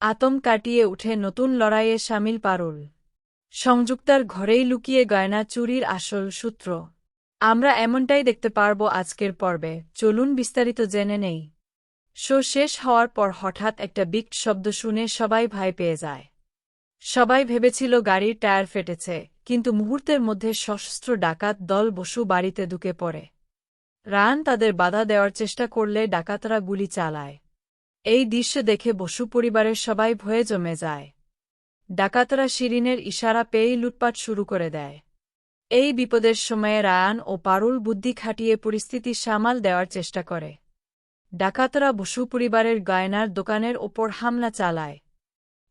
আতঙ্ক কাটিয়ে উঠে নতুন লড়াইয়ে শামিল পারুল। সংযুক্তার ঘরেই লুকিয়ে গয়না চুরির আসল সূত্র। আমরা এমনটাই দেখতে পারব আজকের পর্বে। চলুন বিস্তারিত জেনে নেই। শো শেষ হওয়ার পর হঠাৎ একটা বিকট শব্দ শুনে সবাই ভয় পেয়ে যায়। সবাই ভেবেছিল গাড়ির টায়ার ফেটেছে, কিন্তু মুহূর্তের মধ্যে সশস্ত্র ডাকাত দল বসু বাড়িতে ঢুকে পড়ে। রায়ান তাদের বাধা দেওয়ার চেষ্টা করলে ডাকাতরা গুলি চালায়। এই দৃশ্য দেখে বসু পরিবারের সবাই ভয়ে জমে যায়। ডাকাতরা শিরিনের ইশারা পেয়েই লুটপাট শুরু করে দেয়। এই বিপদের সময়ে রায়ান ও পারুল বুদ্ধি খাটিয়ে পরিস্থিতি সামাল দেওয়ার চেষ্টা করে। ডাকাতরা বসু পরিবারের গয়নার দোকানের ওপর হামলা চালায়।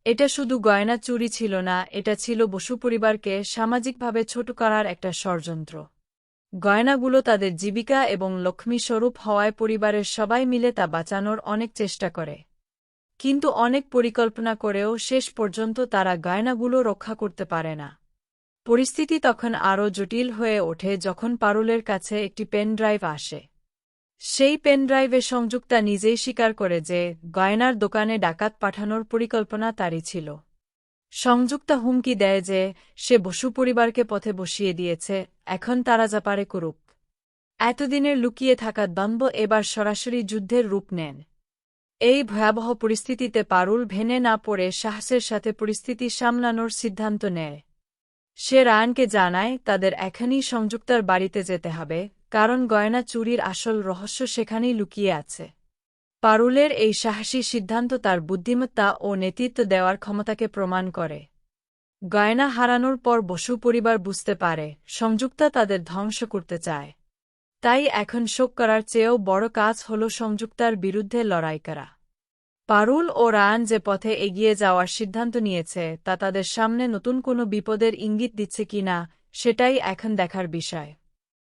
এটা শুধু গয়না চুরি ছিল না, এটা ছিল বসু পরিবারকে সামাজিকভাবে ছোট করার একটা ষড়যন্ত্র। গয়নাগুলো তাদের জীবিকা এবং লক্ষ্মী স্বরূপ হওয়ায় পরিবারের সবাই মিলে তা বাঁচানোর অনেক চেষ্টা করে। কিন্তু অনেক পরিকল্পনা করেও শেষ পর্যন্ত তারা গয়নাগুলো রক্ষা করতে পারে না। পরিস্থিতি তখন আরও জটিল হয়ে ওঠে যখন পারুলের কাছে একটি পেন ড্রাইভ আসে। সেই পেন ড্রাইভে সংযুক্তা নিজেই স্বীকার করে যে গয়নার দোকানে ডাকাত পাঠানোর পরিকল্পনা তারই ছিল। সংযুক্তা হুমকি দেয় যে সে বসু পরিবারকে পথে বসিয়ে দিয়েছে, এখন তারা যা পারে করুক। এতদিনের লুকিয়ে থাকা দ্বন্দ্ব এবার সরাসরি যুদ্ধের রূপ নেন। এই ভয়াবহ পরিস্থিতিতে পারুল ভেঙে না পড়ে সাহসের সাথে পরিস্থিতি সামলানোর সিদ্ধান্ত নেয়। সে রায়ানকে জানায় তাদের এখনই সংযুক্তার বাড়িতে যেতে হবে, কারণ গয়না চুরির আসল রহস্য সেখানেই লুকিয়ে আছে। পারুলের এই সাহসী সিদ্ধান্ত তার বুদ্ধিমত্তা ও নেতৃত্ব দেওয়ার ক্ষমতাকে প্রমাণ করে। গয়না হারানোর পর বসু পরিবার বুঝতে পারে সংযুক্তা তাদের ধ্বংস করতে চায়। তাই এখন শোক করার চেয়েও বড় কাজ হল সংযুক্তার বিরুদ্ধে লড়াই করা। পারুল ও রায়ান যে পথে এগিয়ে যাওয়ার সিদ্ধান্ত নিয়েছে তা তাদের সামনে নতুন কোনো বিপদের ইঙ্গিত দিচ্ছে কিনা, সেটাই এখন দেখার বিষয়।